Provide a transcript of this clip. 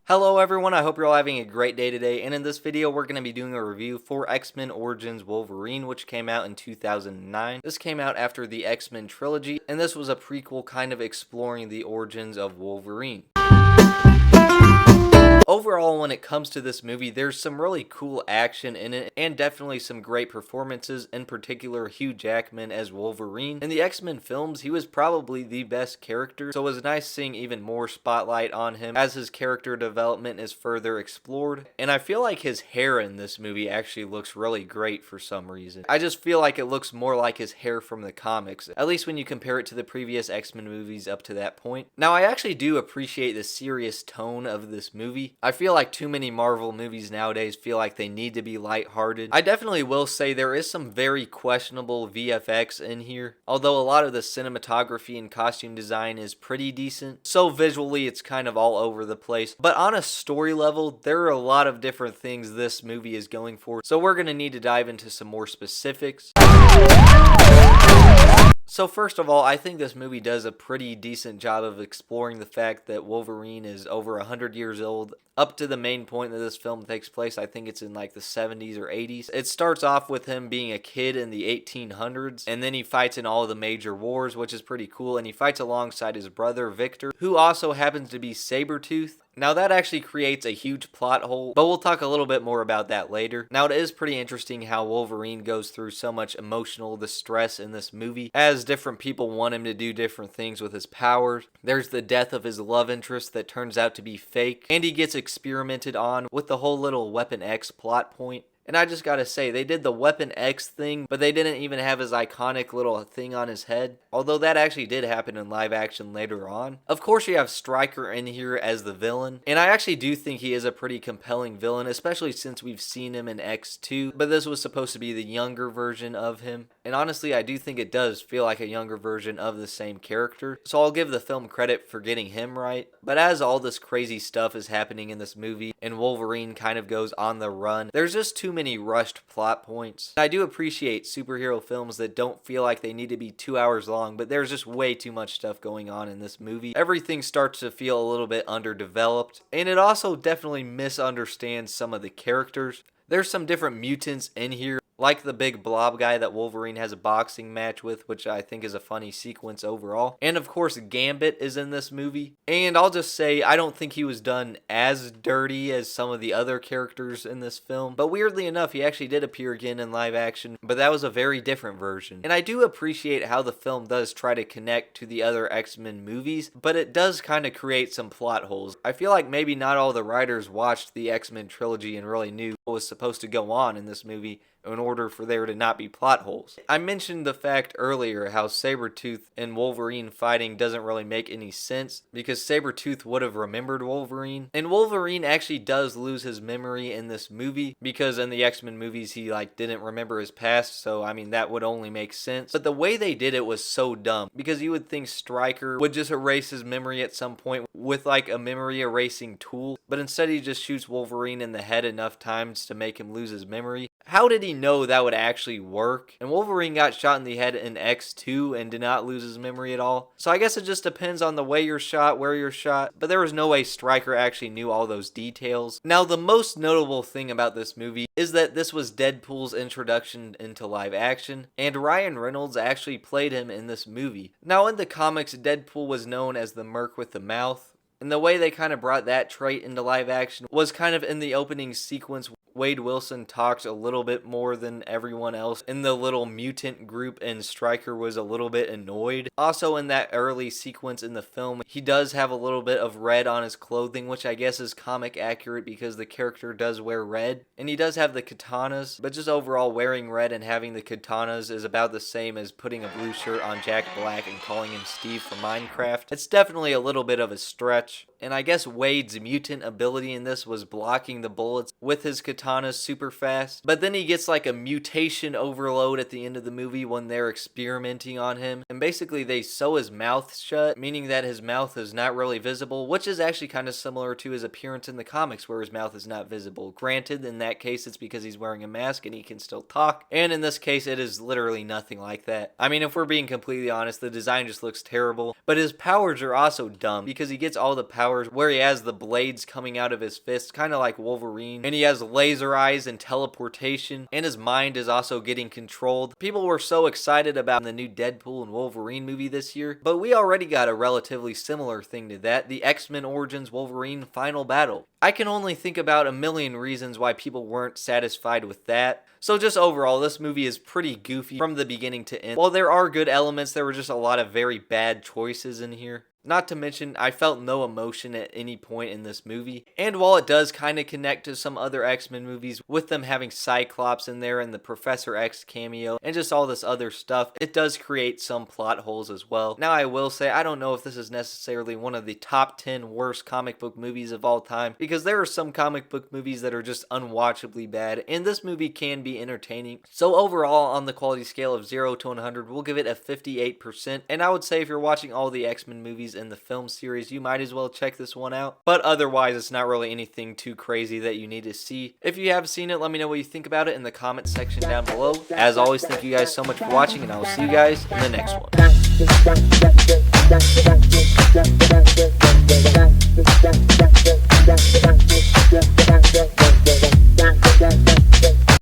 Hello everyone, I hope you're all having a great day today, and in this video we're going to be doing a review for X-Men Origins Wolverine, which came out in 2009. This came out after the X-Men trilogy, and this was a prequel kind of exploring the origins of Wolverine. Overall, when it comes to this movie, there's some really cool action in it, and definitely some great performances, in particular Hugh Jackman as Wolverine. In the X-Men films, he was probably the best character, so it was nice seeing even more spotlight on him as his character development is further explored. And I feel like his hair in this movie actually looks really great for some reason. I just feel like it looks more like his hair from the comics, at least when you compare it to the previous X-Men movies up to that point. Now, I actually do appreciate the serious tone of this movie. I feel like too many Marvel movies nowadays feel like they need to be lighthearted. I definitely will say there is some very questionable VFX in here, although a lot of the cinematography and costume design is pretty decent. So visually it's kind of all over the place, but on a story level there are a lot of different things this movie is going for, so we're going to need to dive into some more specifics. So first of all, I think this movie does a pretty decent job of exploring the fact that Wolverine is over 100 years old. Up to the main point that this film takes place, I think it's in like the 70s or 80s. It starts off with him being a kid in the 1800s, and then he fights in all of the major wars, which is pretty cool, and he fights alongside his brother Victor, who also happens to be Sabretooth. Now that actually creates a huge plot hole, but we'll talk a little bit more about that later. Now it is pretty interesting how Wolverine goes through so much emotional distress in this movie, as different people want him to do different things with his powers. There's the death of his love interest that turns out to be fake, and he gets experimented on with the whole little Weapon X plot point. And I just gotta say, they did the Weapon X thing, but they didn't even have his iconic little thing on his head. Although that actually did happen in live action later on. Of course, you have Stryker in here as the villain. And I actually do think he is a pretty compelling villain, especially since we've seen him in X2. But this was supposed to be the younger version of him. And honestly, I do think it does feel like a younger version of the same character. So I'll give the film credit for getting him right. But as all this crazy stuff is happening in this movie, and Wolverine kind of goes on the run, there's just too many rushed plot points. I do appreciate superhero films that don't feel like they need to be 2 hours long, but there's just way too much stuff going on in this movie. Everything starts to feel a little bit underdeveloped, and it also definitely misunderstands some of the characters. There's some different mutants in here, like the big blob guy that Wolverine has a boxing match with, which I think is a funny sequence overall. And of course, Gambit is in this movie. And I'll just say, I don't think he was done as dirty as some of the other characters in this film. But weirdly enough, he actually did appear again in live action, but that was a very different version. And I do appreciate how the film does try to connect to the other X-Men movies, but it does kind of create some plot holes. I feel like maybe not all the writers watched the X-Men trilogy and really knew what was supposed to go on in this movie in order for there to not be plot holes. I mentioned the fact earlier how Sabretooth and Wolverine fighting doesn't really make any sense because Sabretooth would have remembered Wolverine. And Wolverine actually does lose his memory in this movie because in the X-Men movies he didn't remember his past, so I mean that would only make sense. But the way they did it was so dumb because you would think Stryker would just erase his memory at some point with like a memory erasing tool, but instead he just shoots Wolverine in the head enough times to make him lose his memory. How did he know that would actually work? And Wolverine got shot in the head in X2 and did not lose his memory at all. So I guess it just depends on the way you're shot, where you're shot, but there was no way Stryker actually knew all those details. Now, the most notable thing about this movie is that this was Deadpool's introduction into live action, and Ryan Reynolds actually played him in this movie. Now, in the comics, Deadpool was known as the Merc with the Mouth, and the way they kind of brought that trait into live action was kind of in the opening sequence. Wade Wilson talked a little bit more than everyone else in the little mutant group, and Stryker was a little bit annoyed. Also, in that early sequence in the film, he does have a little bit of red on his clothing, which I guess is comic accurate because the character does wear red. And he does have the katanas, but just overall wearing red and having the katanas is about the same as putting a blue shirt on Jack Black and calling him Steve from Minecraft. It's definitely a little bit of a stretch. and I guess Wade's mutant ability in this was blocking the bullets with his katana super fast. But then he gets like a mutation overload at the end of the movie when they're experimenting on him, and basically they sew his mouth shut, meaning that his mouth is not really visible, which is actually kind of similar to his appearance in the comics where his mouth is not visible. Granted, in that case it's because he's wearing a mask and he can still talk, and in this case it is literally nothing like that. I mean, if we're being completely honest, the design just looks terrible, but his powers are also dumb because he gets all the powers where he has the blades coming out of his fists, kind of like Wolverine, and he has laser eyes and teleportation, and his mind is also getting controlled. People were so excited about the new Deadpool and Wolverine movie this year, but we already got a relatively similar thing to that, the X-Men Origins Wolverine Final Battle. I can only think about a million reasons why people weren't satisfied with that. So just overall, this movie is pretty goofy from the beginning to end. While there are good elements, there were just a lot of very bad choices in here. Not to mention, I felt no emotion at any point in this movie. And while it does kind of connect to some other X-Men movies, with them having Cyclops in there and the Professor X cameo and just all this other stuff, it does create some plot holes as well. Now I will say, I don't know if this is necessarily one of the top 10 worst comic book movies of all time, because there are some comic book movies that are just unwatchably bad, and this movie can be entertaining. So overall, on the quality scale of 0 to 100, we'll give it a 58%, and I would say if you're watching all the X-Men movies in the film series, you might as well check this one out. But otherwise, it's not really anything too crazy that you need to see. If you have seen it, let me know what you think about it in the comment section down below. As always, thank you guys so much for watching, and I will see you guys in the next one.